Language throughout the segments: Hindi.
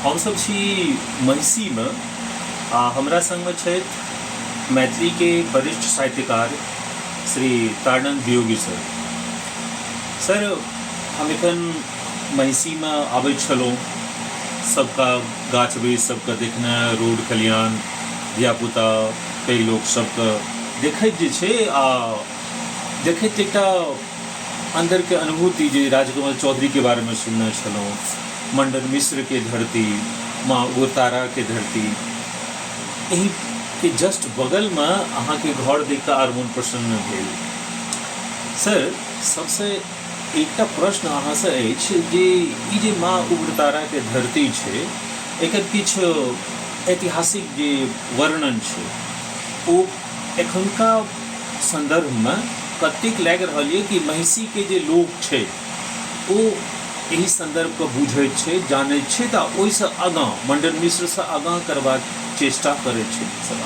हम सब छी महिषी में हमरा संग में छथि मैथिली के वरिष्ठ साहित्यकार श्री तारानंद वियोगी सर। सर हम एखन महिषी में आबैत छलहुँ, सबका गाछ वृक्ष सबके देखना, रोड खलियान, धियापुता पैघ लोक सबके देखैत जे छै आ देखैत एकटा अंदर के अनुभूति जे राजकमल चौधरी के बारे में सुनने छलहुँ, मंडन मिश्र के धरती, माँ उग्रतारा के धरती, यही के जस्ट बगल में अहाँ के घर देख आर मन प्रसन्न भेल। सर सबसे एकटा प्रश्न अहाँ से अछि जे ई जे माँ उग्रतारा के धरती छै, एकर किछु ऐतिहासिक जे वर्णन छै ओ एखनका संदर्भ में कतेक लागि रहल है कि महिषी के जे लोग छै ओ यही संदर्भ के बुझैत छै, जानैत छै, तऽ ओहिसँ आगाँ मंडन मिश्र से आगाँ करबाक चेष्टा करैत छै सब।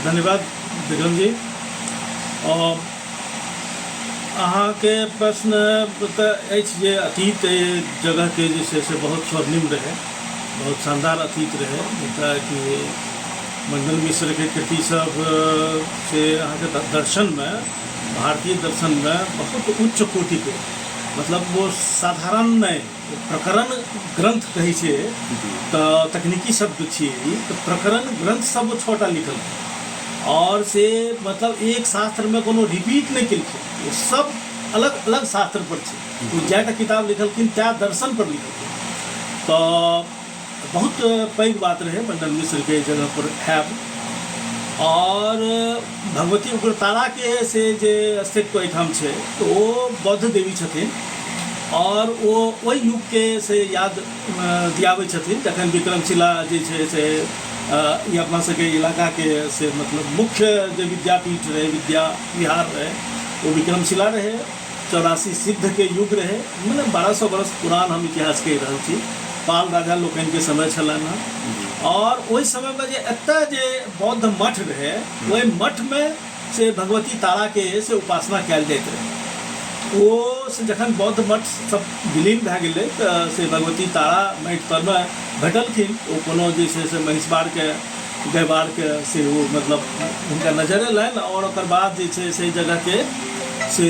धन्यवाद विक्रम जी। अहाँके प्रश्न तऽ अछि जे अतीत जगह के जे छै से बहुत स्वर्णिम रहे, बहुत शानदार अतीत रहे, जतऽ कि मंडन मिश्र के कृति सब से अहाँके दर्शन में, भारतीय दर्शन में बहुत उच्च कोटि के, मतलब वो साधारण नहीं, प्रकरण ग्रंथ कही छै तो तकनीकी शब्द छियै, तो प्रकरण ग्रंथ सब वो छोटा लिखल और से मतलब एक शास्त्र में कोनो रिपीट नहीं केलखिन, वो सब अलग अलग शास्त्र पर छै। वो जैटा किताब लिखलखिन त्या दर्शन पर लिखलखिन, तो बहुत पैघ बात रहे मंडन मिश्र के जगह पर हैब। और भगवती उग्रतारा के से जे अस्तित्व एहिठाम छै तो वो बौद्ध देवी छथिन और वो ओहि युग के से याद दियाबै छथिन जखन विक्रमशिला जे छै से ई अपना सबके इलाका के से मतलब मुख्य जे विद्यापीठ रहे, विद्या विहार रहे, वो विक्रमशिला रहे। 84 सिद्ध के युग रहे, मतलब 1200 वर्ष पुरान हम इतिहास कहि रहल छी, पाल राजा लोकनि के समय छलनि हँ। और ओहि समय में जे एतऽ जे बौद्ध मठ रहे, ओहि मठ में से भगवती तारा के से उपासना कयल जाइत रहे। वो से जखन बौद्ध मठ सब विलीन भए गेलै तऽ से भगवती तारा माटि तर में भेटलखिन, ओ कोनो जे छै से महिषबार के गहबार के से वो मतलब हुनका नजर अयलनि और ओकर बाद जे छै से जगह के से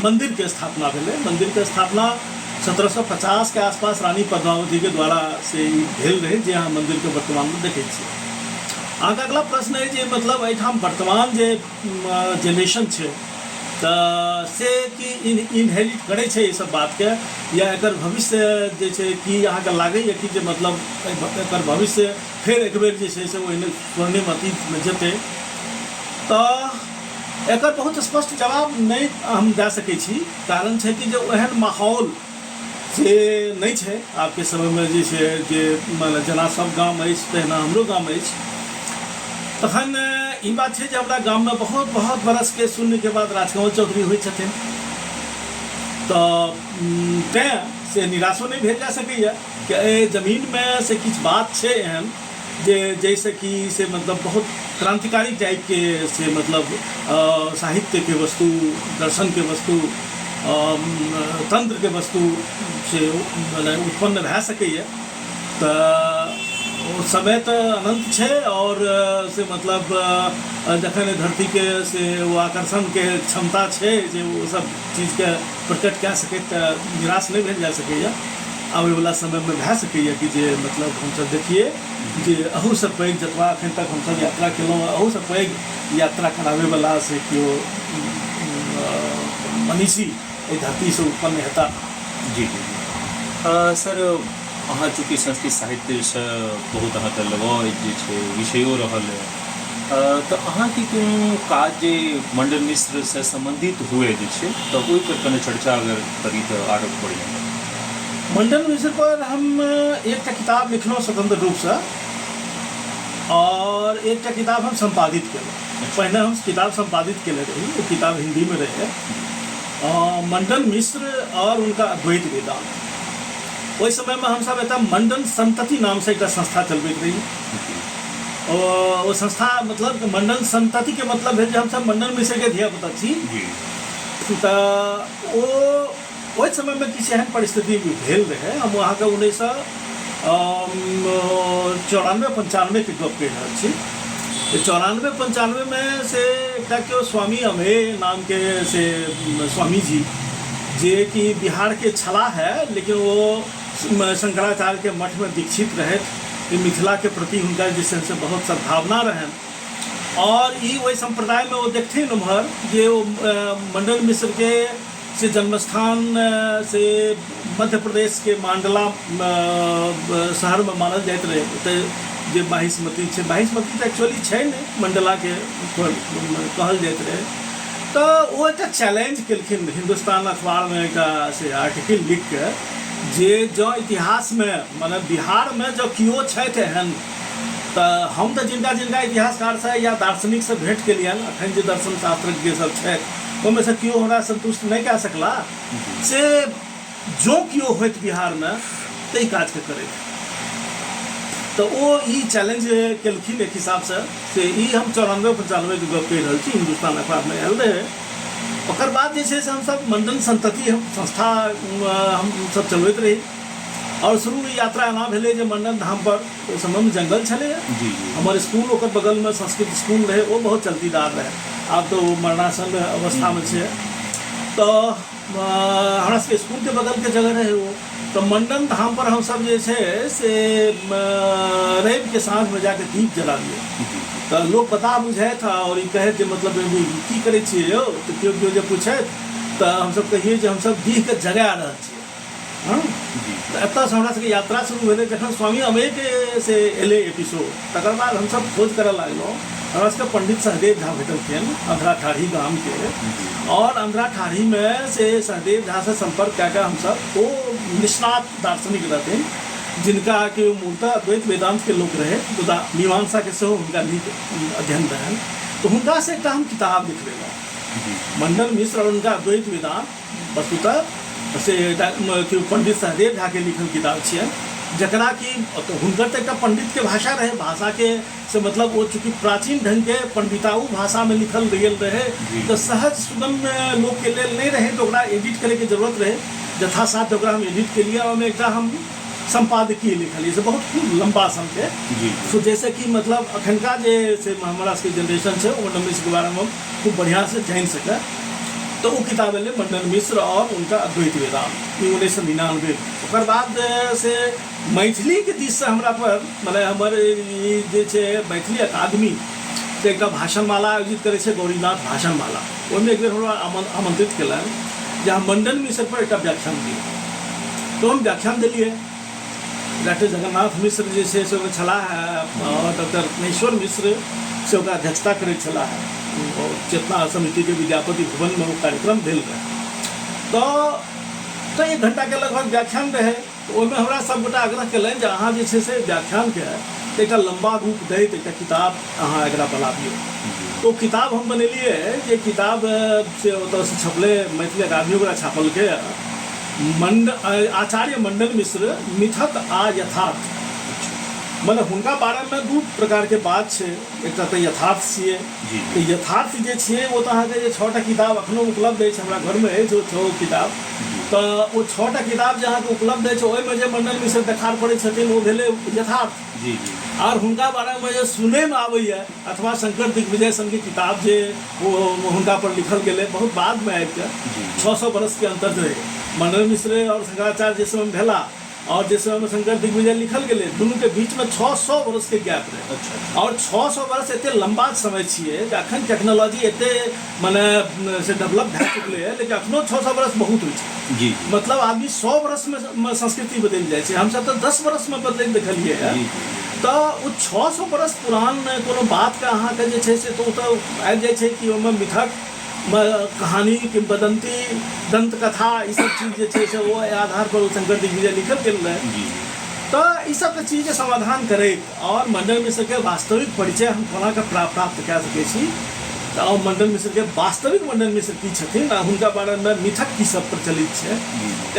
मंदिर के स्थापना भेलै। मंदिर के स्थापना 1750 के आसपास रानी पद्मावती के द्वारा से भेल रहे, जे अहाँ मंदिर के वर्तमान में देखै छियै। अहाँके अगला प्रश्न है जे मतलब एहिठाम वर्तमान जे जेनरेशन छै तऽ से कि इनहेरिट करै छै ई सब बात के, या एकर भविष्य जे छै कि अहाँके लागैए कि जे मतलब एकर भविष्य फेर एक बेर जे छै से ओहिने स्वर्णिम अतीत में जेतै? तऽ एकर बहुत स्पष्ट जवाब नहीं हम दे सकै छी। कारण छै कि जे ओहन माहौल से नहीं छै आपके समय में, जे छै जे जेना सब गाम अछि तहिना हमरो गाम अछि। तखन ई बात छै जे हमरा गाम में बहुत बहुत बरस के शून्य के बाद राजकमल चौधरी होइ छथिन, तऽ तैं से निराशो नहीं भेल जा सकैए कि एहि जमीन में से किछु बात छै एहन जे जैसे कि से मतलब बहुत क्रांतिकारी टाइप के से मतलब साहित्य के वस्तु, दर्शन के वस्तु, तंत्र के वस्तु से उत्पन्न भए सकैए। तऽ ओ समय तो अनंत छै और से मतलब जखन धरती के से वो आकर्षण के क्षमता छै जे वो सब चीज के प्रकट कए सकैत, तऽ निराश नहीं भेल जा सकैए। आबै वाला समय में भए सकैए कि जे मतलब हमसब देखिए जे अहू से पैघ जतबा अखन तक हमसब यात्रा केलहुँ, अहू से पैघ यात्रा कराबै वाला से केओ मनीषी एहि धरती से उत्पन्न हेता। जी जी सर, अहाँ चूँकि संस्कृत साहित्य से बहुत अहाँके लगाव जे छै विषयो रहल है, तऽ अहाँके कोनो काज जे मंडन मिश्र से संबंधित हुए जे छै तऽ ओहि पर कने चर्चा अगर करी तऽ आरो बढ़िया। मंडन मिश्र पर हम एक किताब लिखलहुँ स्वतंत्र रूप से, और एक किताब हम संपादित केलहुँ। पहले हम किताब संपादित केले रही, वो किताब हिंदी में रहे, मंडन मिश्र और उनका अद्वैत वेदांत। ओहि समय में हम सब एतऽ मंडन संतति नाम से एक संस्था चलबैत रही, और वो संस्था मतलब मंडन संतति के मतलब है जे हम सब मंडन मिश्र के धिया पुता छी। तऽ ओ ओहि समय में किछु एहन परिस्थिति भेल रहे। हम अहाँके 1994-95 के गप कहि रहल छी। 94-95 में से एकटा केओ स्वामी अमेय नाम के से स्वामी जी, जे कि बिहार के छलाह है, लेकिन वो शंकराचार्य के मठ में दीक्षित रहे। मिथिला के प्रति हुनका जे छै से बहुत सद्भावना रहन, और ई वही संप्रदाय में वो देखथिन उम्हर जे वो मंडन मिश्र के से जन्मस्थान से मध्य प्रदेश के मांडला शहर में मानल जाइत रहे। ओतय जे माहिष्मती छै, माहिष्मती तो एक्चुअली छै नहीं, मंडला के कहल जाइत रहे। तो वो एक चैलेंज केलखिन हिंदुस्तान अखबार में एक से आर्टिकल लिख के, जे जो इतिहास में माने बिहार में जो किओ छथि एहन, तो हम तो जिनका जिनका इतिहासकार से या दार्शनिक से भेंट केलियन, अखन जे दर्शन शास्त्रज्ञ सब छथि ओहिमे से किओ हमरा संतुष्ट नहीं कऽ सकला से जो किओ होइत बिहार में ताहि काज के करैत। तो वो ई चैलेंज केलखिन एक हिसाब से ई हम 94-95 के गप कहि रहल छी, हिंदुस्तान अखबार में आयल रहे। ओकर बाद जे छै से हम सब मंडन संतति हम संस्था हम सब चलबैत रही, और शुरू यात्रा एना भेलै जे मंडन धाम पर ओहि समय में जंगल छलै। हमर स्कूल ओकर बगल में संस्कृत स्कूल रहे, वो बहुत चलतीदार रहे, आब तो मरणासन अवस्था में छै। तो हमरा सबके स्कूल के बगल के जगह रहे वो। तो मंडन धाम पर हम सब जे छै से रवि के साँझ में जाके दीप जलाबिए। तो लोग पता बुझे था और ई कहे जे मतलब की करे छियै यौ, तो केओ केओ जे पूछे तो हम सब कहिए जे हम सब दीह के जगा रहल छियै। हाँ, तो एतऽ से हमरा सबके यात्रा शुरू भेलै जखन स्वामी अमेय के से एलै एपिसोड। तकर बाद हम सब खोज करऽ लागलहुँ। हमरा सबके पंडित सहदेव झा भेटलखिन अंधराठाढ़ी गाम के, और अंधराठाढ़ी में से सहदेव झा से संपर्क कऽ हम सब, वो निष्णात दार्शनिक रहथिन, जिनका के मूलतः अद्वैत वेदांत के लोग रहे, मुदा मीमांसा के सेहो हुनका नीक अध्ययन रहन। तो हुनका से एकटा हम किताब लिखलेलहुँ, मंडन मिश्र और उनका अद्वैत वेदांत। वस्तुतः से पंडित सहदेव झा के लिखल किताब छियै, जकरा कि तो हुनकर तो एक पंडित के भाषा रहे, भाषा के से मतलब वो चूँकि प्राचीन ढंग के पंडिताऊ भाषा में लिखल गेल रहे, तो सहज सुगम लोग के लेल नहीं रहे, तो ओकरा एडिट करे के जरूरत रहे। यथासाध्य ओकरा हम एडिट के लिए, और एक हम संपादकीय लिखलिए से बहुत खूब लंबा सन के। तो जैसे कि मतलब अखनका जे से हमारा सबके जनरेशन है वो मंडन मिश्र के बारे में हम खूब बढ़िया से जान सके। तो वो किताब है मंडन मिश्र और उनका अद्वैत वेदांत, 1999। ओकर बाद से मैथिली के दिश से हमरा पर मतलब हमर जे छै मैथिली अकादमी से एक भाषणमाला आयोजित करे छै, गौरीनाथ भाषणमाला। ओहिमे एक बेर हमरा आमंत्रित केलन जहाँ मंडन मिश्र पर एक व्याख्यान दिए। तो हम व्याख्यान दिलिए। डॉक्टर जगन्नाथ मिश्र जे छै से छलाह, और डॉक्टर महेश्वर मिश्र से ओकरा अध्यक्षता करैत छलाह, और चेतना समिति के विद्यापति भवन में वो कार्यक्रम भेल रहे। तो 1 घंटा के लगभग व्याख्यान रहे। तो ओहिमे हमरा सब गोटा आग्रह केलनि जे अहाँ जे छै से व्याख्यान के एकटा लंबा रूप दैत एकटा किताब अहाँ एकरा बनाबियौ। तो किताब हम बनेलिए, जे किताब से ओतऽ से छपले, मैथिली अकादमी ओकरा छापलकै, आचार्य मंडन मिश्र मिथक आ यथार्थ। मतलब हुनका बारे में 2 प्रकार के बात छै, एकटा तो यथार्थ छियै। तो यथार्थ जे छियै वो तो अहाँके जे 6टा किताब अखनो उपलब्ध अछि, हमरा घर में अछि ओ 6 किताब। तो वो 6टा किताब जे अहाँके उपलब्ध अछि, ओहिमे जे मंडन मिश्र देखार पड़ै छथिन वो भेलै यथार्थ। और हुनका बारे में जे सुनै में आबैया, अथवा शंकर दिग्विजय सन के किताब जे वो हुनका पर लिखल गेलै बहुत बाद में आबि कऽ, 600 बरस के अंतर रहे मंडन मिश्र और शंकराचार्य जिस समय भेला, और जिस समय शंकर दिग्विजय लिखल गेलै, दुनू के बीच में 600 बरस के गैप रहे। और 600 बरस एते लंबा समय छियै जे अखन टेक्नोलॉजी एते माने से डेवलप भए चुकलै है, लेकिन अखनो 600 बरस बहुत होइ छै। मतलब आदमी 100 बरस में संस्कृति बदलि जाइ छै, हमसब तो 10 बरस में बदलैत देखलियै है। तो वो 600 बरस पुरान कोनो बात के अहाँके जे छै से तो आबि जाइ छै कि ओहिमे मिथक कहानी, किंवदंती, दंत कथा, ई सब चीज जे छै से वो आधार पर शंकर दिग्विजय लिखल गेल रहे। तो ई सब चीज के समाधान करैत और मंडन मिश्र के वास्तविक परिचय हम कोना के प्राप्त कऽ सकै छी, और मंडन मिश्र के वास्तविक मंडन मिश्र की छथिन, आ हुनका बारे में मिथक की सब प्रचलित छै,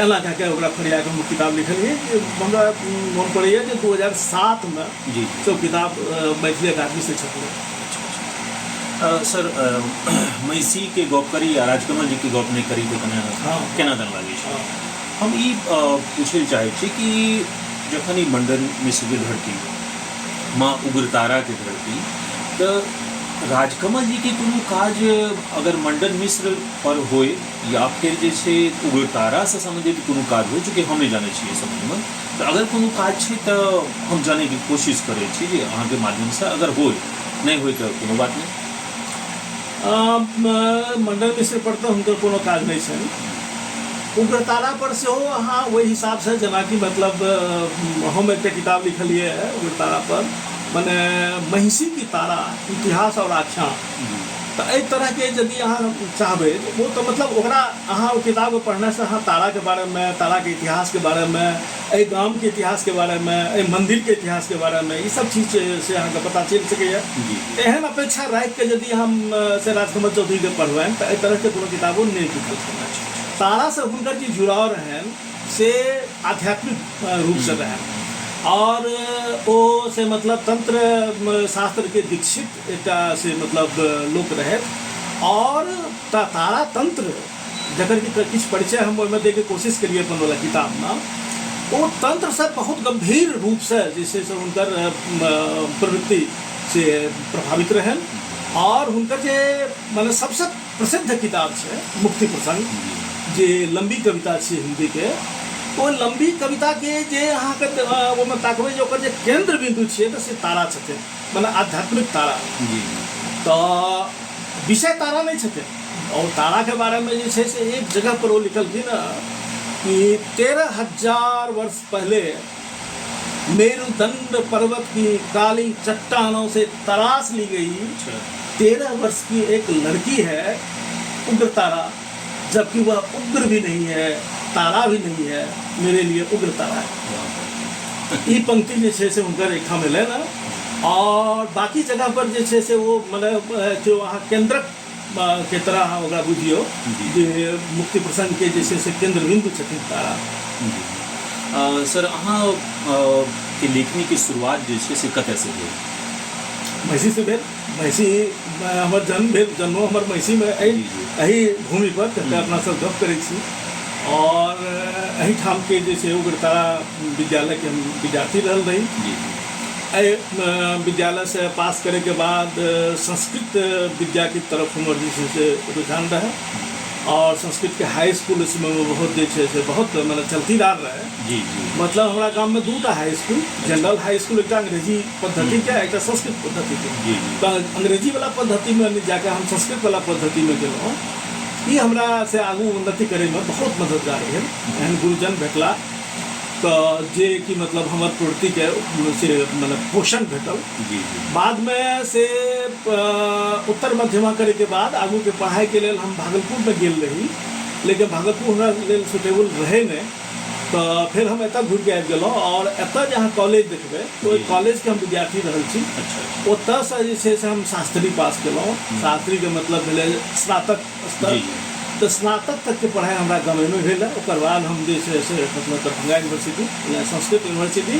एना कऽ के ओकरा फरिया के हम किताब लिखलिए। हमरा मोन पड़ैया जे 2007 में सब किताब मैथिली अकादमी से छपलै। सर महिषी के गप करी या राजकमल जी के गप नहीं करी तो हाँ। केना दन लागे छै। हाँ। हम ई पूछे चाहे छी कि जखन ई मंडन मिश्र के धरती माँ उग्रतारा के धरती तो राजकमल जी के कोनो काज अगर मंडन मिश्र पर होए या फिर जैसे उग्रतारा से संबंधित कोनो काज हो चूँकि हम नहीं जाने छियै समझ में, तो अगर कोनो काज छै तो हम जाने की कोशिश करे छी जे अहाँ के माध्यम से अगर होए नहीं होए तो कोनो बात नहीं। मंडन मिश्र पर तो हुनकर कोनो काज नहीं छनि। उग्रतारा पर से हो अहाँ वही हिसाब से जना कि मतलब हम एक किताब लिखलिए है उग्रतारा पर, माने महिषी की तारा इतिहास और आख्यान। तो एहि तरह के यदि अहाँ चाहबै वो तो मतलब ओकरा अहाँ ओ किताब पढ़ने से अहाँ तारा के बारे में, तारा के इतिहास के बारे में, एहि गाम के इतिहास के बारे में, एहि मंदिर के इतिहास के बारे में, ये सब चीज से अहाँके पता चल सकैए। एहन अपेक्षा राखि के यदि हम से राजकमल चौधरी के पढ़बनि तो एहि तरह के कोनो किताबो नहीं लिखल छनि। तारा से हुनकर जे जुड़ाव रहन से आध्यात्मिक रूप से रहन और ओ से मतलब तंत्र शास्त्र के दीक्षित एक से मतलब लोक रहे और तारा तंत्र जकर कि किछु परिचय हम ओहिमे दे के कोशिश करिए अपन वाला किताब में, वो तंत्र से बहुत गंभीर रूप से जैसे से हुनकर प्रवृत्ति से प्रभावित रहन और हुनकर जे मतलब सबसे प्रसिद्ध किताब है मुक्ति प्रसंग जे लंबी कविता छै हिंदी के, वो लंबी कविता के जे अहाँके ओहिमे ताकबै जे ओकर जे केंद्र बिंदु छियै तऽ से तारा छथिन, मतलब आध्यात्मिक तारा। तो विषय तारा नहीं छथिन और तारा के बारे में जे छै से एक जगह पर वो लिखलखिन कि 13,000 वर्ष पहले मेरुदंड पर्वत की काली चट्टानों से तराश ली गई 13 वर्ष की एक लड़की है उग्रतारा, जबकि वह उग्र भी नहीं है तारा भी नहीं है, मेरे लिए उग्र तारा है। ये पंक्ति जैसे से उनकर एक मिले ना और बाकी जगह पर जैसे से वो मतलब जो वहाँ केंद्रक के तरह ओकरा बुझियो जे मुक्ति प्रसंग के जैसे से केंद्र बिंदु छथिन तारा। सर अहाँ के लेखनी की शुरुआत जैसे से कतऽ से भेल? महिषी से भेल। महिषी हमर जन्म भेल, जन्मो हमर महिषी में एही भूमि पर जतऽ अपना सब गप करै छी और एहिठाम के जैसे उग्रतारा विद्यालय के हम विद्यार्थी रहल रही। विद्यालय से पास करे के बाद संस्कृत विद्या की तरफ हमर जैसे से रुझान रहे और संस्कृत के हाई स्कूल इसमें बहुत जैसे से बहुत मतलब चलतीदार रहे। जी। मतलब हमारा गांव में दूटा high school, general high school एक अंग्रेजी पद्धति के एक संस्कृत पद्धति के। तो अंग्रेजी वाला पद्धति में जाके हम संस्कृत वाला पद्धति में गेलहुँ। ये हमरा से आगू उन्नति करे में बहुत मददगार है। एहन गुरुजन भेटला तो जे कि मतलब हमर प्रवृत्ति के से मतलब पोषण भेटल। बाद में से उत्तर मध्यमा करे के बाद आगू के पढ़ाई के लिए हम भागलपुर में गेल रही, लेकिन भागलपुर हमरा लेल सुटेबल रहे नहीं। तो फिर हम एतऽ घुर के आबि गेलहुँ और एतऽ जहाँ कॉलेज देखबै तो कॉलेज के हम विद्यार्थी रहल छी। ओतऽ से जे छै से हम शास्त्री पास केलहुँ। शास्त्री के मतलब भेलै स्नातक स्तर। तो स्नातक तक के पढ़ाई हमारा गाँव में भेल। ओकर बाद हम जे छै से मतलब दरभंगा यूनिवर्सिटी या संस्कृत यूनिवर्सिटी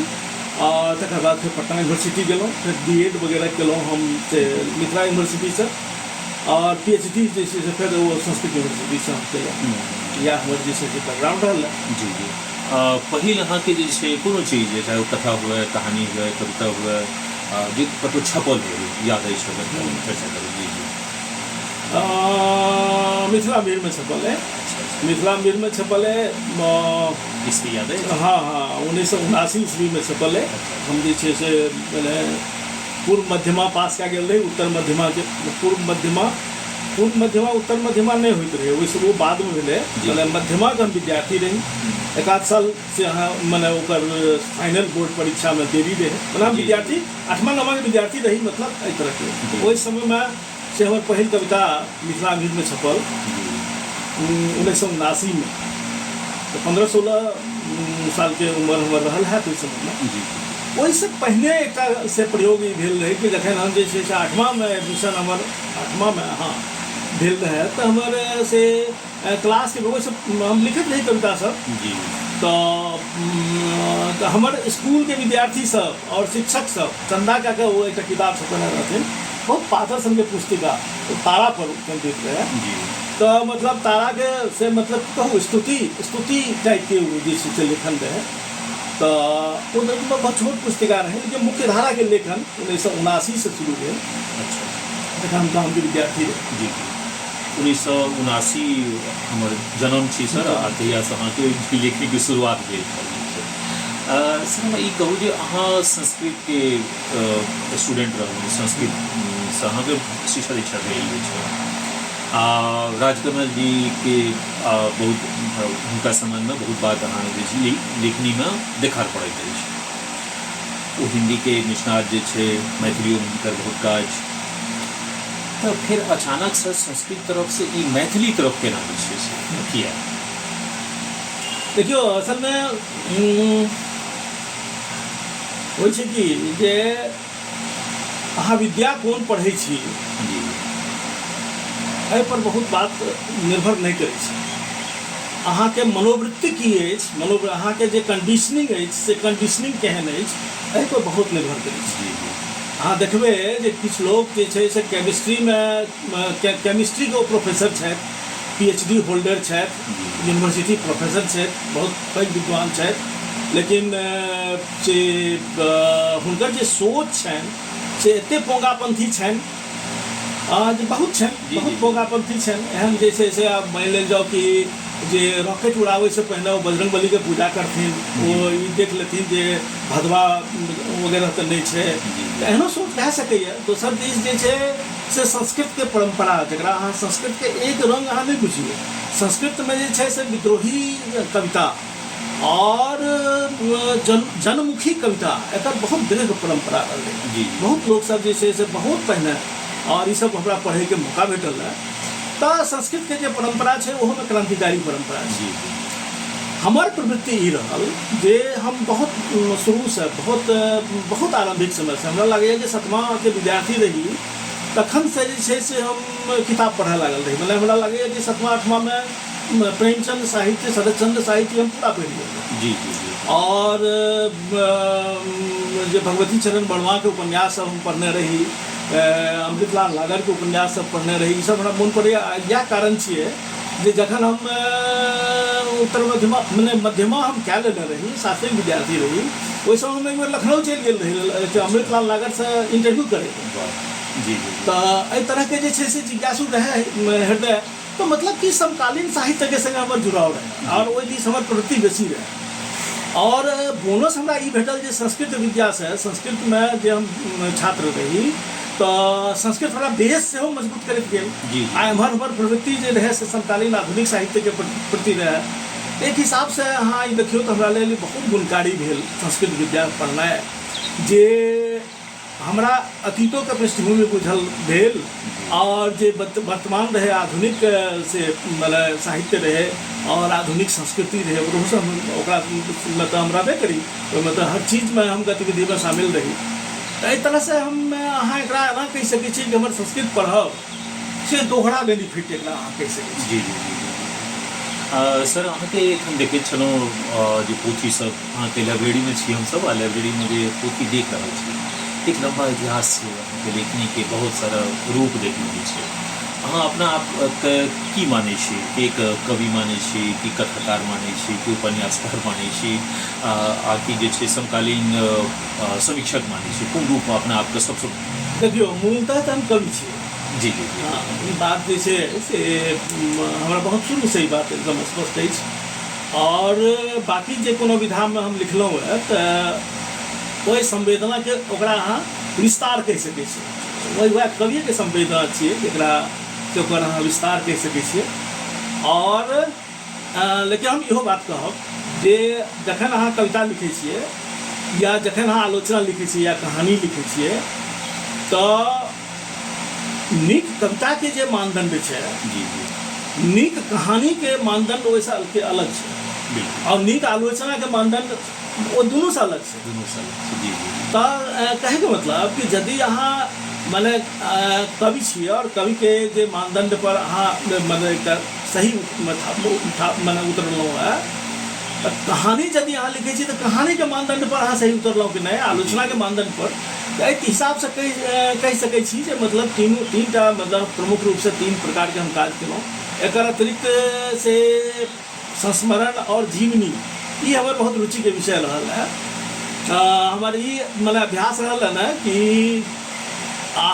और तकर बाद फिर पटना यूनिवर्सिटी गेलहुँ। फिर BEd वगैरह केलहुँ हम से मिथिला यूनिवर्सिटी से और PhD जे छै से फिर वो संस्कृत यूनिवर्सिटी से हम केलहुँ। या हमर जे छै से बैकग्राउंड रहल। जी। पहिल अहाँ के जे छै कोनो चीज चाहे वो कथा हुए, कहानी हुए, कविता हुए जे कतौ छपल हो याद अछि चर्चा करू। जी। मिथिला मीर में छपल है। मिथिला मीर में छपल है। इसकी याद है? हाँ 1979 ईस्वी में छपल है। हम जे छै से पूर्व मध्यमा पास कऽ गेल रही। उत्तर मध्यमा के पूर्व मध्यमा उत्तर मध्यमा नहीं होइत रहे, वैसे वो बाद में भेले। मतलब मध्यमा के हम विद्यार्थी रही। 1 साल से अहाँ मने ओकर फाइनल बोर्ड परीक्षा में देरी रहे। मतलब हम विद्यार्थी 8वां 9वां के विद्यार्थी रही। मतलब एहि तरह के ओहि समय में से हमर पहिल कविता मिथिला मीर में छपल 1979 में। तो 15-16 साल के उम्र हमर रहल है उस समय में। ओहिसँ पहिने एकटा से प्रयोग ई भेल रहे कि जखन हम जे छै से 8वां में एडमिशन हमर 8वां में भेल रहे तो हमर से क्लास के ओहिसँ हम लिखैत रही कविता सब। तो हमर स्कूल के विद्यार्थी सब और शिक्षक सब चंदा कऽ के वो एक किताब छपने रहथिन बहुत पाथर सन के पुस्तिका तो तारा पर केंद्रित रहे। जी तो मतलब तारा के से मतलब कहूँ स्तुति टाइप के जैसे से लेखन रहे। तो वो बहुत छोट पुस्तिका रहे, लेकिन मुख्य धारा के लेखन 1979 से शुरू हुए। अच्छा जखन हम गाँव के विद्यार्थी रहे। जी 1979 हमर जन्म छी सर, आ तहियासँ अहाँके लेखनीके शुरुआत भेल छल। सर हमरा ई कहू जे अहाँ संस्कृतके स्टूडेंट रहलहुँ, संस्कृतसँ अहाँके शिक्षा दीक्षा भेल छै। राजकमल जी के बहुत हुनका समयमे बहुत बात अहाँ जे छै लेखनीमे देखार पड़ैत अछि। ओ हिन्दीके निष्णात जे छै, मैथिलियो हुनकर बहुत काज। तो फिर अचानक से संस्कृत तरफ से ई मैथिली तरफ केना जे छै से किया? देखियो असल में होइ छै कि जे अहाँ विद्या कोन पढ़ै छी जी एहि पर बहुत बात निर्भर नहीं करै छै। अहाँके मनोवृत्ति की अछि, अहाँके जे कंडीशनिंग अछि से कंडीशनिंग केहन अछि, एहि पर बहुत निर्भर करै छै। जी अहाँ देखबै जे किछु लोग जे छै से केमिस्ट्रीके ओ प्रोफेसर छथि, PhD होल्डर छथि, यूनिवर्सिटी प्रोफेसर छथि, बहुत पैघ विद्वान छथि, लेकिन से हुनकर जे सोच छनि से एतेक पोंगापंथी छनि जे बहुत छनि, बहुत पोंगापंथी छनि। एहन जे छै से आब मानि लेल जाउ कि जे रॉकेट उड़ाबै से पहिने ओ बजरंग बलीके पूजा करथिन, ओ ई देख लेथिन जे भदवा वगैरह तऽ नहि छै। तऽ एहनो सोच भए सकैए। दोसर दिस जे छै से संस्कृतके परम्परा, जकरा अहाँ संस्कृतके एक रंग अहाँ नहि बुझियौ। संस्कृतमे जे छै से विद्रोही कविता और जनमुखी कविता एकर बहुत दीर्घ परम्परा रहलै। बहुत लोक सब जे छै से बहुत पहिने और ई सब हमरा पढ़ैके मौका भेटल है। तो संस्कृतके जे परम्परा छै ओहोमे क्रांतिकारी परम्परा छै। हमर प्रवृत्ति ई रहल जे हम बहुत शुरूसँ बहुत आरंभिक समय से हमरा लगैए जे 7मा के विद्यार्थी रही तखन से जे छै से हम किताब पढ़ै लागल रही। मतलब हमरा लगैए जे 7मा 8मा में प्रेमचंद साहित्य, शरदचंद्र साहित्य हम पूरा पढ़ि गेल। जी और जे भगवती चरण वर्मा के उपन्यास सब हम पढ़ने रही, अमृतलाल नागर के उपन्यास सब पढ़ने रही। ई सब हमरा मोन पड़ैए। इएह कारण छियै जे जखन हम उत्तर मध्यमा हम कए लेने रही, शास्त्री विद्यार्थी रही, ओहि समय हम एक बेर लखनऊ चलि गेल रही अमृतलाल नागर से इंटरव्यू करे। तो एहि तरह के जे छै से जिज्ञासु रहे हृदय, तो मतलब कि समकालीन साहित्य के संग हमर जुड़ाव रहे और ओहि दिस हमर प्रवृत्ति बेसी रहे। और बोनस हमरा ई भेटल जे संस्कृत विद्या से, संस्कृत में जे हम छात्र रही तो संस्कृत हमरा बेस सेहो मजबूत करैत गेल। आ एम्हर हमर प्रवृत्ति जे रहे से समकालीन आधुनिक साहित्य के प्रति रहे। एक हिसाब से अहाँ ई देखियौ तो हमरा लेल बहुत गुणकारी भेल संस्कृत विद्या पढ़नाइ, जे हमरा अतीतों के पृष्ठभूमि बुझल भेल और जे वर्तमान रहे आधुनिक से मतलब साहित्य रहे और आधुनिक संस्कृति रहे ओकरोसँ ओकरा तऽ हम रहबे करी, ओहिमे तऽ हर चीजमे हम गतिविधिमे शामिल रही। तो एहि तरह से हम अहाँ एकरा एना कहि सकै छी कि हमर संस्कृत पढ़ब से दोहरा बेनिफिट एकरा अहाँ कहि सकै छी। जी सर, अहाँके हम देखैत छलहुँ जे पोथी सब अहाँके लाइब्रेरीमे छी हमसब, आ लाइब्रेरीमे जे पोथी देख रहल छी, एक लंबा इतिहास छै अहाँके लेखनीके, बहुत सारा रूप देखने छै। अहाँ अपना आपके की मानै छी? एक कवि मानै छी कि कथाकार मानै छी कि उपन्यासकार मानै छी आ कि जे छै समकालीन समीक्षक मानै छी? कोन रूपमे अपना आपके सबसँ? देखियौ, मूलतः तऽ हम कवि छी। जी ई बात जे छै से हमरा बहुत शुरूसँ ई बात एकदम स्पष्ट अछि। और बाकी जे कोनो विधामे हम लिखलहुँ है तऽ ओहि संवेदनाके ओकरा अहाँ विस्तार कहि सकै छी। वएह कवियेके संवेदना छियै जकरा से ओकर अहाँ विस्तार कहि सकै छियै। और लेकिन हम इहो बात कहब जे जखन अहाँ कविता लिखै छियै या जखन अहाँ आलोचना लिखै छियै या कहानी लिखै छियै तऽ नीक कविताके जे मानदंड छै, नीक कहानीके मानदंड ओहिसँ अलग छै, और नीक आलोचनाके मानदंड ओ दुनूसँ अलग छै। तऽ कहैके मतलब कि यदि अहाँ मने कवि छियै और कवि के जे मानदंड पर अहाँ मने एकटा सही मने उतरलहुँ है, कहानी यदि अहाँ लिखै छी तऽ कहानी के मानदंड पर अहाँ सही उतरलहुँ कि नहीं, आलोचना के मानदंड पर एहि हिसाब से कहि सकै छी जे मतलब तीनटा मतलब प्रमुख रूप से 3 प्रकार के हम काज केलहुँ। एकर अतिरिक्त से संस्मरण और जीवनी ये हमर बहुत रुचि के विषय रहल है। हमर ई मतलब अभ्यास रहल है ना कि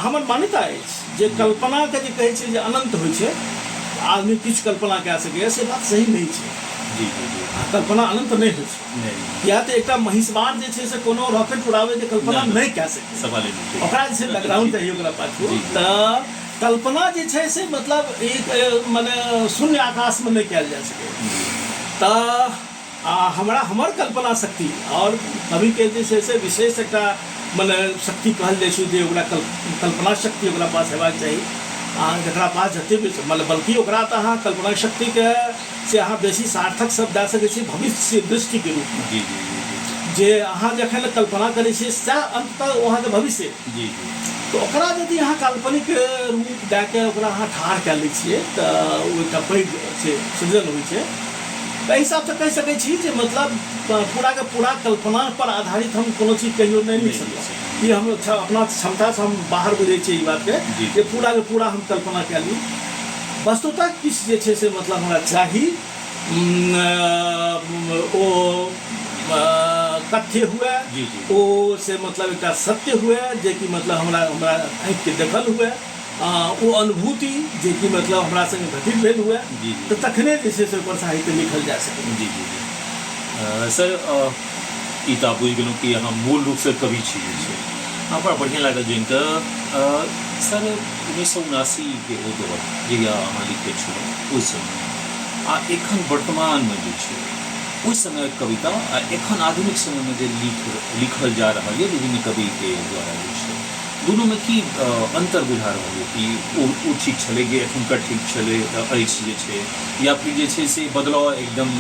हमर मान्यता अछि जे कल्पना के जे कहै छै जे अनंत होइ छै, आदमी किछु कल्पना कए सकैए, से बात सही नहीं छै। जी जी जी कल्पना अनंत नहीं होइ छै। नहीं या तो एकटा महिषवार जे छै से कोनो रॉकेट उड़ावे के कल्पना नहीं कए सकै, सवाल ही नहीं ओकरा जे छै बैकग्राउंड चाहिए ओकरा पाछू। जी। तऽ कल्पना जे छै से मतलब एक मने शून्य आकाश में नहीं कयल जा सकै। तऽ हमर कल्पना शक्ति और कवि के जे छै से विशेष एकटा मने शक्ति कहल जाइ छै जे ओकरा कल्पना शक्ति ओकरा पास हेबाक चाही। जकरा पास जते भी मतलब बल्कि ओकरा तऽ अहाँ कल्पना शक्ति के से अहाँ बेसी सार्थक शब्द दए सकै छी भविष्य दृष्टि के रूप में। जी जी जी जे अहाँ जखन कल्पना करै छियै सएह अंततः वहाँके भविष्य। जी जी तो ओकरा यदि अहाँ काल्पनिक रूप दए के ओकरा अहाँ ठाढ़ कए लै छियै तऽ ओ एकटा पैघ से सृजन होइ छै। एहि हिसाब से कहि सकै छी जे मतलब पूरा के पूरा कल्पना पर आधारित हम कोनो चीज कहियो नहीं लिख सकलहुँ। ये हम अपना क्षमता से हम बाहर बुझै छियै ई बात के जे पूरा के पूरा हम कल्पना कए ली। वस्तुतः किछु जे छै से मतलब हमरा चाही ओ तथ्य हुए, जी जी ओ से मतलब एकटा सत्य हुए जे कि मतलब हमरा आँखि के देखल हुए, वो अनुभूति जे कि मतलब हमरा संगे घटित भेल हुए, जी तो तखने जे छै से ओकर साहित्य लिखल जा सकै। जी जी सर ई तऽ बुझि गेलहुँ कि अहाँ मूल रूप से कवि छी जे छै। हमरा बड़ा बढ़िआँ लागल जिनका सर 1979 के ओ दौर जहिया अहाँ लिखै छलहुँ ओहि समय आ एखन वर्तमानमे जे छै ओहि समय कविता आ एखन आधुनिक समयमे जे लिखल जा रहल यए विभिन्न कविके द्वारा जे छै दुनूमे की अंतर बुझा रहल यए कि ओ ठीक छलै कि एखुनका ठीक छलै अछि जे छै, या फिर जे छै से बदलाव एकदम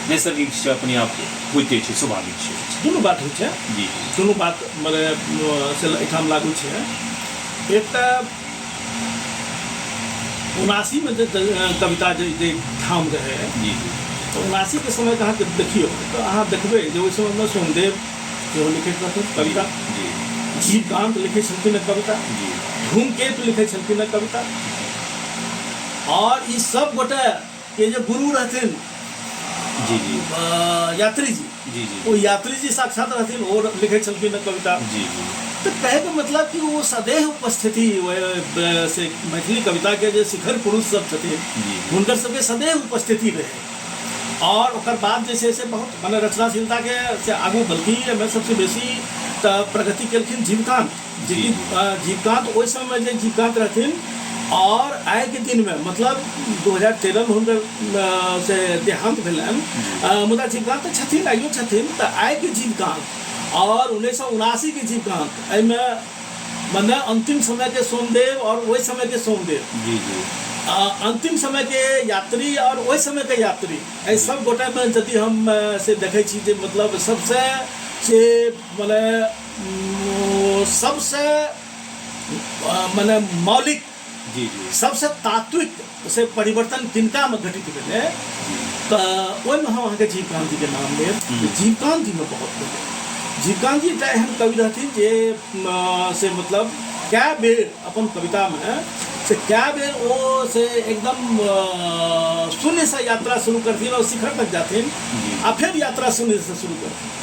नैसर्गिक छै, अपने आप होइते छै, स्वाभाविक छै? दुनू बात होइ छै। जी दुनू बात मतलब से एहिठाम लागू छै। एकटा 79 में जे कविता जे ठाम रहे, जी जी तो 79 के समय अहाँ देखियो तो अहाँ देखबै जे ओहि समय में सोमदेव सेहो लिखैत रहथिन कविता, जी जीवकांत लिखै छलखिन कविता, जी धूमकेतु लिखै छलखिन कविता, और ई सब गोटे के जे गुरु रहथिन जी जी यात्री जी, जी जी वो यात्री जी साक्षात रहथिन ओ लिखै छलखिन कविता। जी जी तो कहे के मतलब कि वो सदैव उपस्थिति से मैथिली कविता के जो शिखर पुरुष सब छथिन हुनकर सबके सदैव उपस्थिति रहे। और ओकर बाद जे छै से बहुत मने रचनाशीलता के से आगू बल्कि एहिमे सबसे बेसी तऽ प्रगति केलखिन जीवकांत, जे कि जीवकांत ओहि समय में जे जीवकांत रहथिन और आइ के दिन में मतलब 2013 में हुनकर से देहांत भेलनि, मुदा जीवकांत तऽ छथिन आइयो छथिन। तऽ आइ के जीवकांत और 1979 के जीवकांत एहिमे मने अंतिम समय के सोमदेव और वही समय के सोमदेव, जी जी अंतिम समय के यात्री और वही समय के यात्री, एहि सब गोटे में यदि हम से देखै छी जे मतलब सबसे से मने सबसे मने मौलिक, जी जी सबसे तात्विक से परिवर्तन किनका में घटित भेलै तऽ ओहिमे हम अहाँके जीवकांत जी के नाम लेब। जीवकांत जी में बहुत भेलै। जीवकांत जी एकटा एहन कवि रहथिन जे से मतलब कए बेर अपन कविता में से कए बेर ओ से एकदम शून्य से यात्रा शुरू करथिन और शिखर तक जाथिन आ फिर यात्रा शून्य से शुरू करथिन।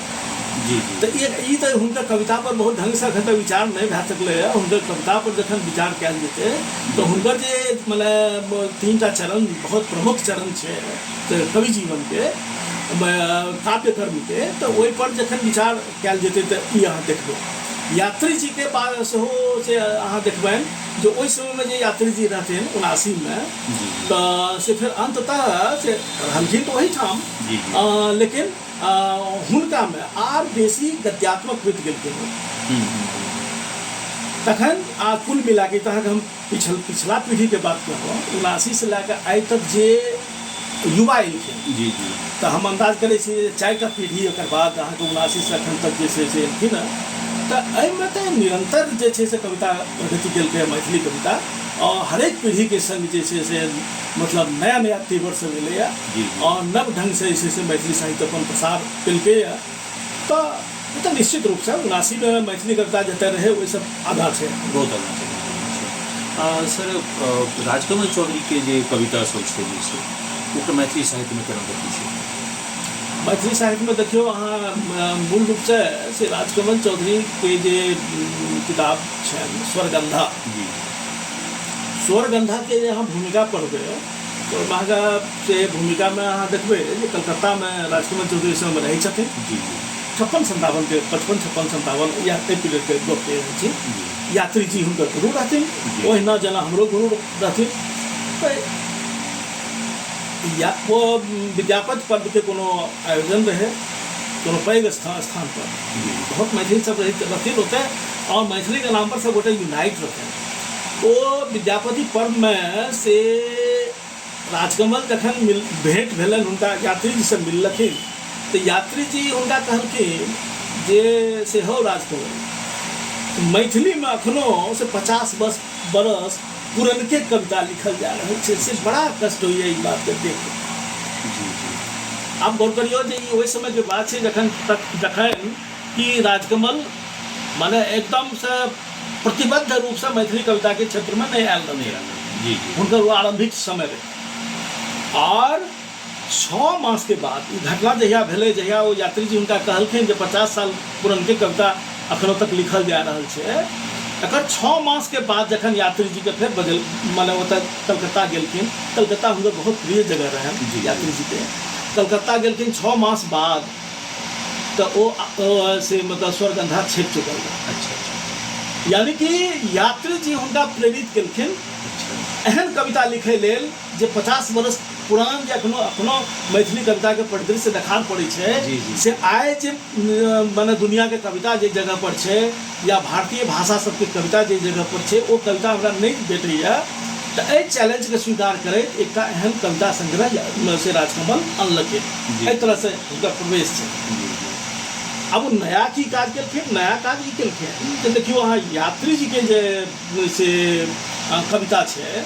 जी तो ई तऽ हुनकर कविता पर बहुत ढंग से अखन तक विचार नहीं भए सकलै है। हुनकर कविता पर जखन विचार कयल जेतै तो हुनकर जे मतलब 3टा चरण बहुत प्रमुख चरण छै कवि जीवन के काव्य कर्म के, तो ओहि पर जखन विचार कयल जेतै तऽ ई अहाँ देखबै। यात्री जी के बाद सेहो से अहाँ देखबनि जो ओहि समय में जे यात्री जी रहथिन 79 में, तऽ से फिर अंततः से रहलखिन तऽ ओहिठाम, लेकिन हुनका में आर बेसी गद्यात्मक होइत गेलखिन। तखन कुल मिला के अहाँके हम पिछला पीढ़ी के बात कहलहुँ 79 से लए कऽ आइ तक जे युवा एलखिन, जी जी तऽ हम अंदाज करै छी 4टा पीढ़ी ओकर बाद अहाँके 79 से एखन तक जे छै से एलखिन हँ। तऽ एहिमे तऽ निरंतर जे छै से कविता प्रगति केलकै मैथिली कविता, और हरेक पीढ़ी के संग जे छै से मतलब नया नया तीवर सब एलैए और नव ढंग से जे छै से मैथिली साहित्य अपन प्रसार केलकैए। तऽ तो निश्चित रूप से 79 में मैथिली कविता जतय रहे वही सब आधार है। बहुत अच्छा सर राजकमल चौधरी के जे कविता सब छै से ओकर मैथिली साहित्य में केना देखै छै? मैथिली साहित्य में देखियो अहाँ मूल रूप से राजकमल चौधरी के जे किताब छै स्वरगंधा, जी स्वरगंधा के जे अहाँ भूमिका पढ़बै तो वहाँ से भूमिका में अहाँ देखबै जे कलकत्ता में राजकमल चौधरी समय रहै छथिन। जी 56-57 के 55-57 या पीरियड के गप के छी। यात्री जी हुनकर गुरु रहथिन, ओहिना जेना हमरो गुरु रहथिन। तो या वो विद्यापति पर्व के कोनो आयोजन रहे कोनो पैघ स्थान पर बहुत मैथिली सब रहथिन ओतय और मैथिली के नाम पर सब गोटे यूनाइट रहथिन। तो विद्यापति पर्व में से राजकमल जखन भेंट भेलन हुनका यात्री जी से मिललखिन तो यात्री जी हुनका कहलखिन जे से हो राजकमल मैथिली में अखनो से 50 बरस पुरनके कविता लिखल जा रहा है से बड़ा कष्ट होइए ई बात के देख के। आप गौर करियो जे वही समय के बात है जखन कि राजकमल माने एकदम से प्रतिबद्ध रूप से मैथिली कविता के क्षेत्र में नहीं आयल रहे, उनका वो आरंभिक समय रहे। और 6 मास के बाद घटना जहिया भेले जहिया वो यात्री जी उनका कहलखिन जे 50 साल पुरनके कविता अखनो तक लिखल जा रहा है। एकर 6 मास के बाद जखन यात्री जी के फिर बदल माने ओतऽ कलकत्ता गेलखिन, कलकत्ता हुनकर बहुत प्रिय जगह रहन यात्री जी के। कलकत्ता गेलखिन 6 मास बाद तो वो से मतलब स्वरगंधा छेप चुकल रहे। अच्छा यानी कि यात्री जी हुनका प्रेरित केलखिन एहन कविता लिखे लेल जे 50 बरस पुरान जे अखनो मैथिली कविता के परिदृश्य देखार पड़े छै से आए जे माने दुनिया के कविता जे जगह पर छै या भारतीय भाषा सबके कविता जे जगह पर छै वो कविता हमरा नहीं भेटैया। तो एहि चैलेंज के स्वीकार करैत एकटा एहन कविता संग्रह से राजकमल अनलखिन। एहि तरह से हुनकर प्रवेश छै। अब नया की काज केलखिन, नया काज ई केलखिन तो देखियो अहाँ यात्री जी के जे से कविता छै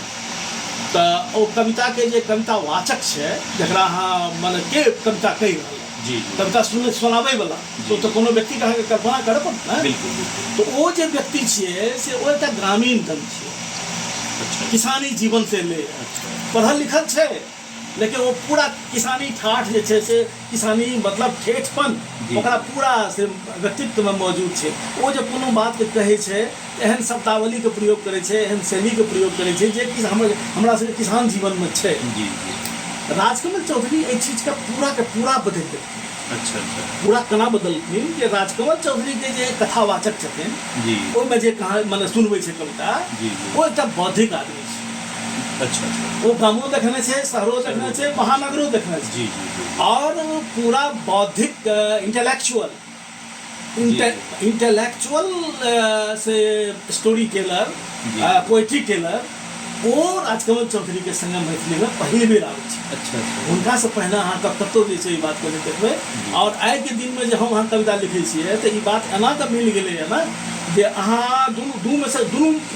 तो ओ कविता के जे कविता वाचक छै जकरा अहाँ माने के कविता कहि रहल कविता सुनाबै वाला तो कोनो व्यक्ति के अहाँके कल्पना करऽ पड़त ने। तो वो जे व्यक्ति छियै से ओ एकटा ग्रामीण जन छियै, किसानी जीवन से ले पढ़ल लिखल छै लेकिन वो पूरा किसानी ठाठ जे छै से किसानी मतलब ठेठपन ओकरा पूरा से व्यक्तित्व में मौजूद छै। वो जे कोनो बात के कहै छै एहन शब्दावली के प्रयोग करे छै, एहन शैली के प्रयोग करे छै जे कि हमरा सबके किसान जीवन में छै। राजकमल चौधरी एहि चीज का पूरा बदल देलखिन। अच्छा पूरा केना बदलखिन कि राजकमल चौधरी के जे कथावाचक छथिन ओहिमे जे कहा माने सुनबै छै कविता वो एकटा बौद्धिक आदमी छै। अच्छा वो गामो देखने छै, शहरों देखने छै, महानगरों देखने छै और पूरा बौद्धिक इंटेलेक्चुअल से स्टोरी टेलर पोएट्री टेलर वो राजकमल चौधरी के संग मैथिली में पहली बेर आबै छै। अच्छा हुनका से पहिने अहाँ कतौ जे छै ई बात के देखबै और आइ के दिन में जे हम अहाँ कविता लिखै छियै तो ई बात एना तऽ मिल गेलै है ना जे अहाँ दुनू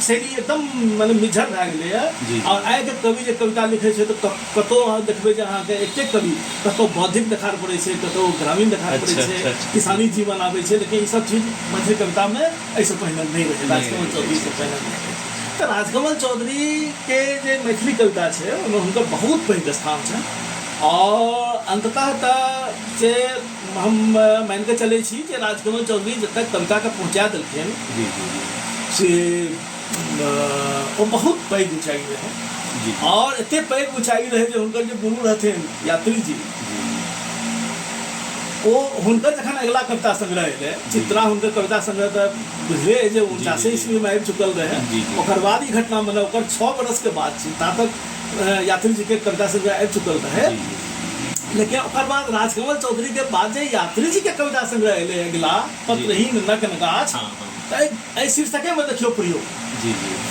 शैली एकदम माने मिझर भए गेलै है। और आइ के कवि जे कविता लिखै छै तो कतौ अहाँ देखबै जे अहाँके एके कवि कतौ बौद्धिक देखार पड़ै छै, कतौ ग्रामीण देखार पड़ै छै, किसानी जीवन आबै छै, लेकिन ई सब चीज मैथिली कविता में एहिसँ पहिने नहीं रहै, राजकमल चौधरी से पहिने नहीं रहै। तो राजकमल चौधरी के जे मैथिली कविता छै ओहिमे हुनकर बहुत पैघ स्थान छै और अंततः तऽ जे हम मान के चले छी जे राजकमल चौधरी जब तक कविता के पहुँचा देलखिन से वो बहुत पैघ ऊँचाई रहे और एते पैघ ऊँचाई रहे जे हुनकर जे गुरु रहथिन यात्री जी वो हुनकर जखन अगला कविता संग्रह अयलै चित्रा हुनकर कविता संग्रह तऽ बुझले जे 49 ईस्वी में आबि चुकल रहे। ओकर बाद ई घटना मतलब ओकर 6 बरस के बाद छी ता तक यात्री जी के कविता संग्रह आबि चुकल रहे। लेकिन ओकर बाद राजकमल चौधरी के बाद जे यात्री जी के कविता संग्रह अयलै अगला पत्रहीन नग्न गाछ तऽ एहि शीर्षके में देखियो प्रयोग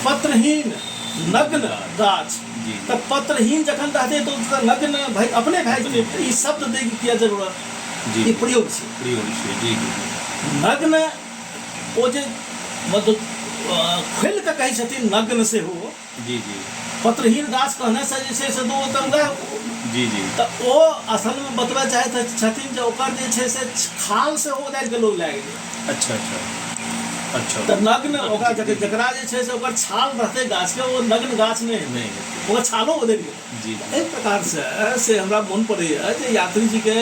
पत्रहीन नग्न गाछ। तऽ पत्रहीन जखन रहतै तो नग्न भाई अपने भाई के ई शब्द दै के किया जरूरत ये प्रयोग छै। नग्न ओ जे मतलब खोल के कहै छथिन नग्न से हो पत्रहीन गाछ कहने से जे छै से दो तंगा जी जी तऽ ओ असल में बतबा चाहैत छथिन जे ओकर जे छै से खाल से हो उदारि के लोग लए गेलै। अच्छा अच्छा अच्छा तऽ नग्न ओकरा जकरा जे छै से ओकर छाल रहतै गाछ के ओ नग्न गाछ नहीं है, नहीं ओकर छालो उधर गेलै। जी एक प्रकार से हमरा मन पड़ैया जे यात्री जी के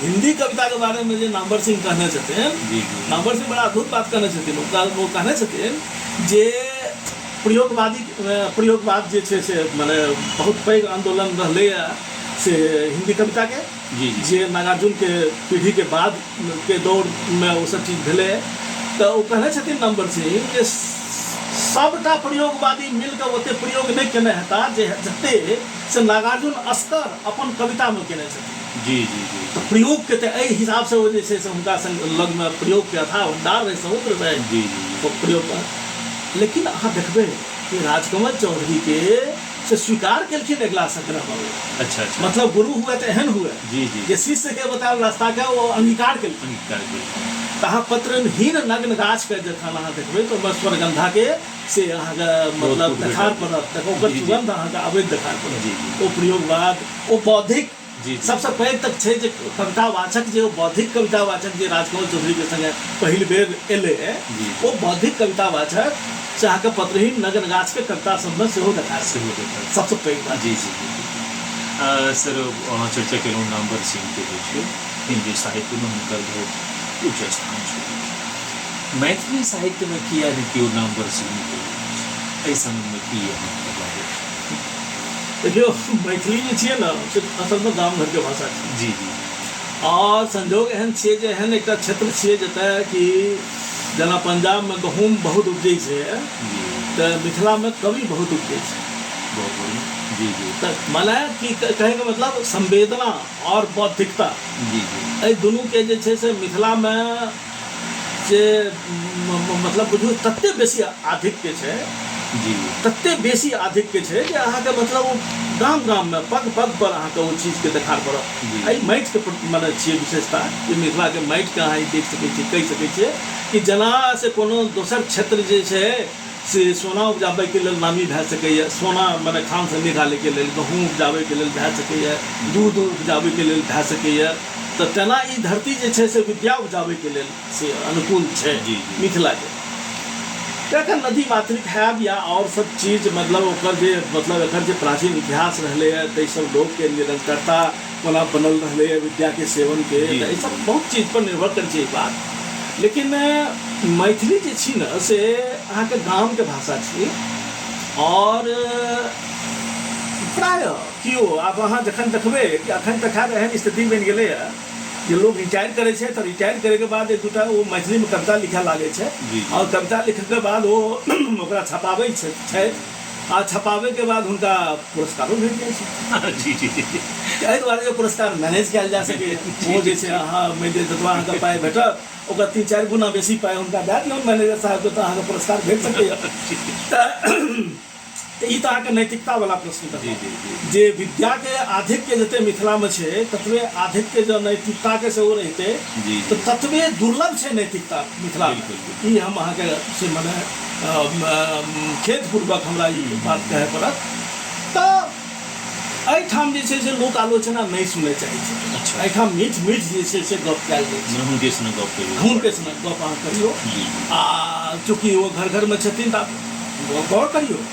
हिंदी कविता के बारे में जे नामवर सिंह कहने छथिन, जी जी नामवर सिंह बड़ा अद्भुत बात कहने छथिन। वो कहने छथिन जे प्रयोगवाद जे छै से माने बहुत पैघ आंदोलन रहलैया से हिंदी कविता के, जी जी जे नागार्जुन के पीढ़ी के बाद के दौर में वो सब चीज भेले। तो वो कहने छथिन नामवर सिंह जे सबटा प्रयोगवादी मिलकर ओते प्रयोग नहीं केने हेता जे जते से नागार्जुन अस्कर अपन कविता में केने छथिन। जी जी जी तो प्रयोग के एहि हिसाब से वो जे छै से हुनका संग लग में प्रयोग के अथाह भंडार रहे, समुद्र रहे जी वो प्रयोग का। लेकिन अहाँ देखबे कि राजकमल चौधरी के से स्वीकार केलखिन अगला संग्रह में। अच्छा अच्छा मतलब गुरु हुए तो एहन हुए जी जी जे शिष्य के बतायल रास्ता के वो अंगीकार केलखिन। तहाँ पत्रहीन नग्न गाछ के जखन अहाँ देखबै तो स्वरगंधा के से अहाँ के मतलब देखार पड़त, तक ओकर जी, जी। सुगंध अहाँ के अवैध देखार जी, पड़त। जी। ओ प्रयोगवाद ओ बौद्धिक जी, जी। सबसे पैघ तक छै जे कवितावाचक जे ओ बौद्धिक कवितावाचक जे राजकमल चौधरी के संगे पहिल बेर एले जी। ओ बौद्धिक कवितावाचक से अहाँ के पत्रहीन नग्न गाछ के कविता सब में सेहो देखार सेहो देखार। सबसे पैघ बात। जी जी सर अहाँ चर्चा केलहुँ नामवर सिंह के जे छै हिंदी साहित्य में हुनकर बहुत उच्च स्थान छै। मैथिली साहित्य में किया नहीं केओ नामवर सिंह के एहि संबंध में की अहाँके लागै? देखियो मैथिली जे छियै ने से असल में गाम घर के भाषा छै। जी जी और संजोग एहन छियै जे एहन एकटा क्षेत्र छियै जतय कि जेना पंजाब में गहूम बहुत उपजै छै जी तऽ मिथिला में कवि बहुत उपजै छै। बहुत बढ़िया जी जी तऽ माने कि कहे के मतलब संवेदना और बौद्धिकता जी जी एहि दुनू के जे छै से मिथिला में जे मतलब बुझू तते बेसी आधिक्य छै, जी तते बेसी आधिक्य छै जे अहाँके मतलब ओ गाम गाम में पग पग पर अहाँके ओ चीज के देखार जी। पड़त। एहि माटि के माने छियै विशेषता जे मिथिला के माटि के अहाँ ई देख सकै छियै, कहि सकै छियै कि जेना से कोनो दोसर क्षेत्र जे छै से सोना उपजाबै के लेल नामी भए सकैए, सोना मने खान से निकालै के लेल, गहूँम उपजाबै के लेल भए सकैए, दूध उपजाबै के लेल भए सकैए। तऽ तेना ई धरती जे छै से विद्या उपजाबै के लेल से अनुकूल छै जी, जी। मिथिला के। एकर नदी मातृक हैब या और सब चीज मतलब ओकर जे मतलब एकर जे प्राचीन इतिहास रहले है ताहि सब लोग के निरंतरता कोना बनल रहले है विद्या के सेवन के, जी। तऽ ई सब बहुत चीज पर निर्भर करै छै ई बात। लेकिन मैथिली जे छी ने से अहाँके गाम के भाषा छी और प्राय किओ आब अहाँ जखन देखबै कि अखन तक एहन स्थिति बनि गेलै है जे लोग रिटायर करे छै तऽ रिटायर करे के बाद एक दूटा वो मैथिली में कविता लिखे लागे छै जी, जी। और कविता लिखे के बाद वो ओकरा छपाबै छै आ छपाबै के बाद हुनका पुरस्कारो भेट जाइ छै। जी जी जी एहि दुआरे जे पुरस्कार मैनेज कयल जा सकै वो जे छै अहाँ मानि लिअ जतबा अहाँके पाइ भेटत ओकर 3-4 गुना बेसी पाइ हुनका दए दियौ मैनेजर साहबके तऽ अहाँके पुरस्कार भेट सकैए। तऽ ई तऽ अहाँके नैतिकता वाला प्रश्न जी रहल। जी जी जे विद्या के आधिक्य जते मिथिला में छै ततबे आधिक्य जो नैतिकता के सेहो रहते जी। तो ततबे दुर्लभ छै नैतिकता मिथिला में। बिल्कुल, बिल्कुल। ई हम अहाँके से मने खेदपूर्वक हमरा ई बात कहे पड़त। तऽ एहिठाम जे छै से लोक आलोचना नहीं सुनै चाहै छै। अच्छा। एहिठाम मीठ मीठ जे छै से गप कयल जाइ छै, हुनके संग गप करियौ। हुनके संग गप अहाँ करियौ। जी आ चूँकि वो घर घर में छथिन तऽ गौर करियौ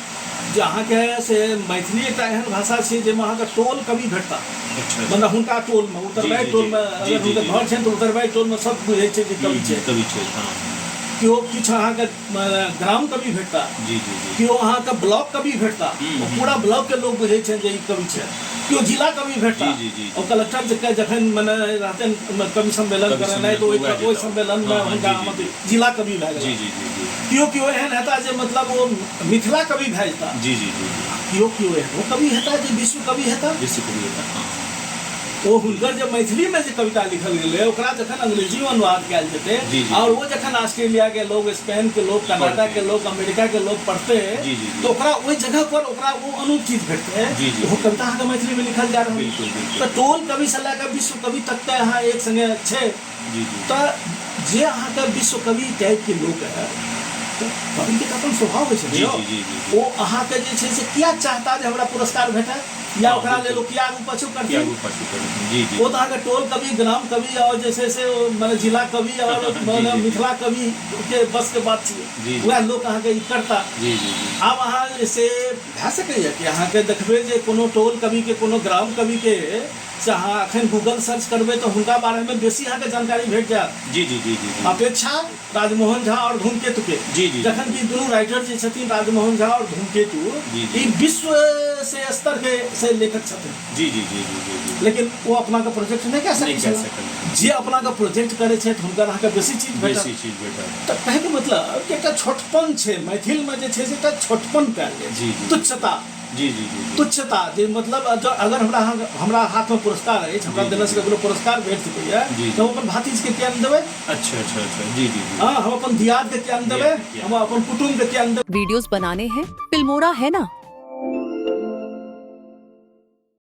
जे अहाँके से मैथिली एकटा एहन भाषा छै जाहिमे अहाँके टोल कवि भेटता। अच्छा मतलब हुनका टोल में उत्तरवाई जी, टोल में जी, अगर जी, हुनकर जी। घर छनि तऽ उत्तरवाई टोल में सब बुझै छै जे कवि छै। कवि छै हाँ केओ किछु अहाँके ग्राम कवि भेटता, जी जी जी केओ अहाँके ब्लॉक कवि भेटता, हम्म। ओ पूरा ब्लॉक के लोग बुझै छै जे ई कवि छै। केओ जिला कवि भेटता जी, जी, जी, जी। और कलेक्टर जकर जखन मने रहतन कवि सम्मेलन कवि करेनाइ तऽ सम्मेलन ओहि हुआ सम्मेलन में हाँ, हाँ, हुनका जी, जी, मतलब जिला कवि भए जी गेल। जी जी जी केओ केओ एहन हेता जे मतलब ओ मिथिला कवि भए जेता, जी जी जी केओ केओ एहन कवि हेता जे विश्व कवि हेता। विश्व कवि होता हाँ ओ हुनकर जे मैथिली में जे कविता लिखल गेलै ओकरा जखन अंग्रेजी में अनुवाद कयल जेतै जी, जी, और जी। वो जखन ऑस्ट्रेलिया के लोग, स्पेन के लोग, कनाडा के लोग, अमेरिका के लोग पढ़ते जी, जी, जी। तो ओकरा ओहि जगह पर ओकरा वो अनूप चीज भेटते जी, जी। वो कविता अहाँके मैथिली में लिखल जा रहल है। बिल्कुल, बिल्कुल। तो टोल कवि से लए कऽ विश्व कवि तक के अहाँ एक संगे छै। जी जी तऽ जे अहाँके विश्व कवि टाइप के लोक है तो कवि के अपन स्वभाव होइ छै जी यौ। जी जी जी ओ अहाँके जे छै से किया चाहता जे हमरा पुरस्कार भेटै या हाँ, ओकरा लेल बिल्कुल। ओ किया आगू पाछू क्या करथिन। वो पार्टी करें जी जी वो तो अहाँके टोल कवि, ग्राम कवि और जे छै से माने जिला कवि और जी, माने जी। मिथिला कवि के बस के बात जी, छियै। जी। वएह लोक अहाँके ई करता। जी जी जी आब अहाँ से भए सकैए कि अहाँके देखबै जे कोनो टोल कवि के, कोनो ग्राम कवि के से अहाँ अखन गूगल सर्च करबै तऽ हुनका बारेमे बेसी अहाँके जानकारी भेट जायत जी जी जी जी जी अपेक्षा राजमोहन झा और धूमकेतु के। जी, जी। जखन कि दुनू राइटर जे छथिन राजमोहन झा और धूमकेतु, जी, जी। ई विश्व से स्तर के से लेखक छथिन, जी जी जी जी जी जी लेकिन वो अपना का प्रोजेक्ट नहीं कह नहीं सकते कह छला। सकल। जे अपना का प्रोजेक्ट करे छै हुनकर अहाँके बेसी चीज भेटत। बेसी चीज बेटा तऽ कहैके मतलब कि एकटा छोटपन छै मैथिलमे, जे छै से एकटा छोटपन कयल गेल, जी, जी। तुच्छता, जी जी जी जी तुच्छता जे मतलब अगर हमरा हाथमे पुरस्कार अछि, हमरा जी, देने जी। से ककरो पुरस्कार भेट सकैए, जी, तऽ हम अपन भातिजके किया नहि देबै। अच्छा अच्छा अच्छा जी जी जी हाँ, हम अपन दियाद के किया नहीं देबै, किया। हम अपन कुटुम्ब के किया नहीं देबै। वीडियोस बनाने हैं, फिल्मोरा है ना।